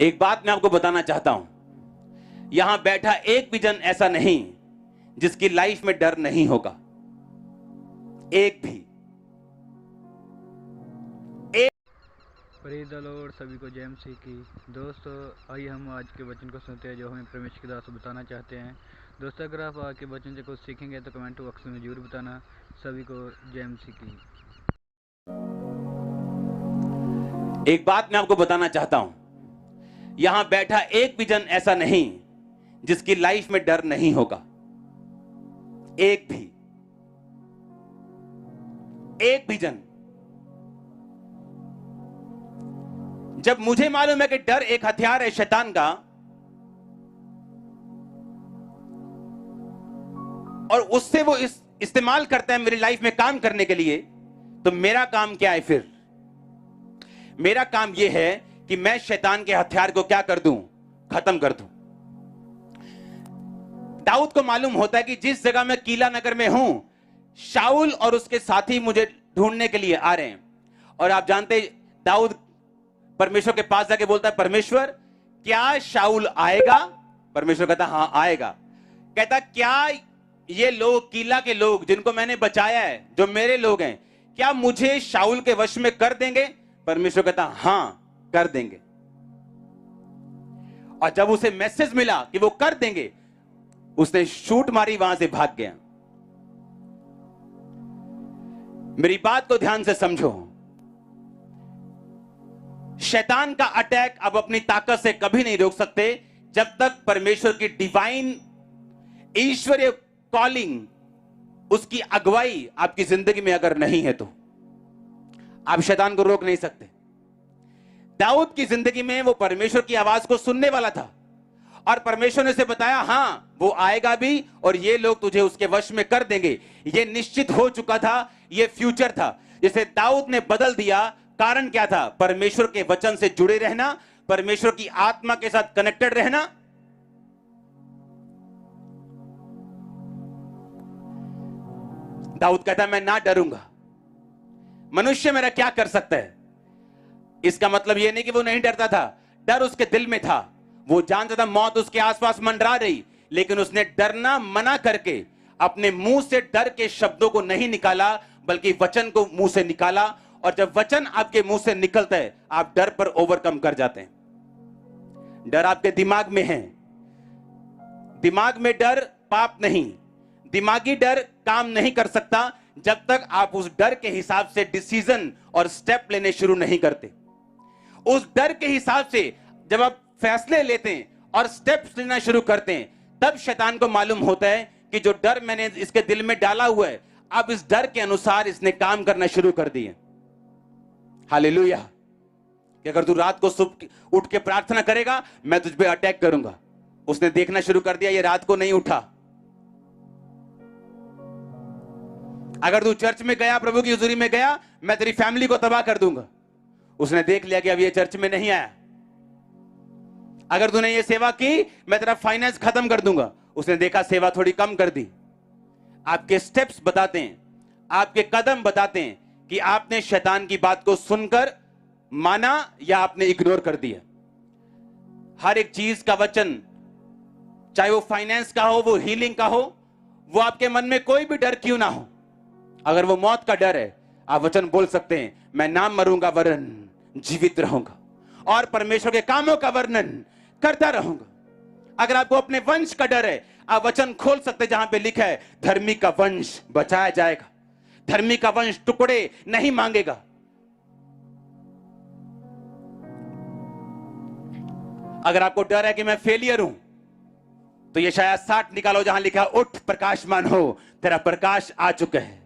एक बात मैं आपको बताना चाहता हूं, यहां बैठा एक भी जन ऐसा नहीं जिसकी लाइफ में डर नहीं होगा। एक भी। Praise the Lord. सभी को जय मसीह की। दोस्तों आइए हम आज के वचन को सुनते हैं जो हमें परमेश्वर के दास बताना चाहते हैं। दोस्तों अगर आप आज के वचन से कुछ सीखेंगे तो कमेंट बॉक्स में जरूर बताना। सभी को जय मसीह की। एक बात मैं आपको बताना चाहता हूं, यहां बैठा एक भी जन ऐसा नहीं जिसकी लाइफ में डर नहीं होगा। एक भी जन। जब मुझे मालूम है कि डर एक हथियार है शैतान का, और उससे वो इस्तेमाल करता है मेरी लाइफ में काम करने के लिए, तो मेरा काम क्या है फिर? मेरा काम यह है कि मैं शैतान के हथियार को क्या कर दूं? खत्म कर दूं। दाऊद को मालूम होता है कि जिस जगह मैं कीला नगर में हूं, शाऊल और उसके साथी मुझे ढूंढने के लिए आ रहे हैं। और आप जानते, दाऊद परमेश्वर के पास जाके बोलता है, परमेश्वर क्या शाऊल आएगा? परमेश्वर कहता हां आएगा। कहता क्या ये लोग, कीला के लोग जिनको मैंने बचाया है, जो मेरे लोग हैं, क्या मुझे शाऊल के वश में कर देंगे? परमेश्वर कहता हां कर देंगे। और जब उसे मैसेज मिला कि वो कर देंगे, उसने शूट मारी, वहां से भाग गया। मेरी बात को ध्यान से समझो। शैतान का अटैक अब अपनी ताकत से कभी नहीं रोक सकते जब तक परमेश्वर की डिवाइन ईश्वरीय कॉलिंग, उसकी अगुवाई आपकी जिंदगी में अगर नहीं है तो आप शैतान को रोक नहीं सकते। दाऊद की जिंदगी में वो परमेश्वर की आवाज को सुनने वाला था, और परमेश्वर ने उसे बताया हां वो आएगा भी, और ये लोग तुझे उसके वश में कर देंगे। ये निश्चित हो चुका था, ये फ्यूचर था जिसे दाऊद ने बदल दिया। कारण क्या था? परमेश्वर के वचन से जुड़े रहना, परमेश्वर की आत्मा के साथ कनेक्टेड रहना। दाऊद कहता मैं ना डरूंगा, मनुष्य मेरा क्या कर सकता है। इसका मतलब यह नहीं कि वो नहीं डरता था, डर उसके दिल में था। वो जानता था मौत उसके आसपास मंडरा रही, लेकिन उसने डरना मना करके अपने मुंह से डर के शब्दों को नहीं निकाला, बल्कि वचन को मुंह से निकाला। और जब वचन आपके मुंह से निकलता है, आप डर पर ओवरकम कर जाते हैं। डर आपके दिमाग में है। दिमाग में डर पाप नहीं, दिमागी डर काम नहीं कर सकता जब तक आप उस डर के हिसाब से डिसीजन और स्टेप लेने शुरू नहीं करते। उस डर के हिसाब से जब आप फैसले लेते हैं और स्टेप्स लेना शुरू करते हैं, तब शैतान को मालूम होता है कि जो डर मैंने इसके दिल में डाला हुआ है, अब इस डर के अनुसार इसने काम करना शुरू कर दिए। हालेलुया। कि अगर तू रात को सुबह उठ के प्रार्थना करेगा, मैं तुझ पे अटैक करूंगा। उसने देखना शुरू कर दिया, ये रात को नहीं उठा। अगर तू चर्च में गया, प्रभु की हुजूरी में गया, मैं तेरी फैमिली को तबाह कर दूंगा। उसने देख लिया कि अब ये चर्च में नहीं आया। अगर तूने ये सेवा की, मैं तेरा फाइनेंस खत्म कर दूंगा। उसने देखा सेवा थोड़ी कम कर दी। आपके स्टेप्स बताते हैं, आपके कदम बताते हैं कि आपने शैतान की बात को सुनकर माना या आपने इग्नोर कर दिया। हर एक चीज का वचन, चाहे वो फाइनेंस का हो, वो हीलिंग का हो, वो आपके मन में कोई भी डर क्यों ना हो, अगर वो मौत का डर है, आप वचन बोल सकते हैं, मैं ना मरूंगा वरन जीवित रहूंगा और परमेश्वर के कामों का वर्णन करता रहूंगा। अगर आपको अपने वंश का डर है, आप वचन खोल सकते हैं जहां पे लिखा है धर्मी का वंश बचाया जाएगा, धर्मी का वंश टुकड़े नहीं मांगेगा। अगर आपको डर है कि मैं फेलियर हूं, तो ये शायद 60 निकालो जहां लिखा उठ प्रकाशमान हो, तेरा प्रकाश आ चुका है।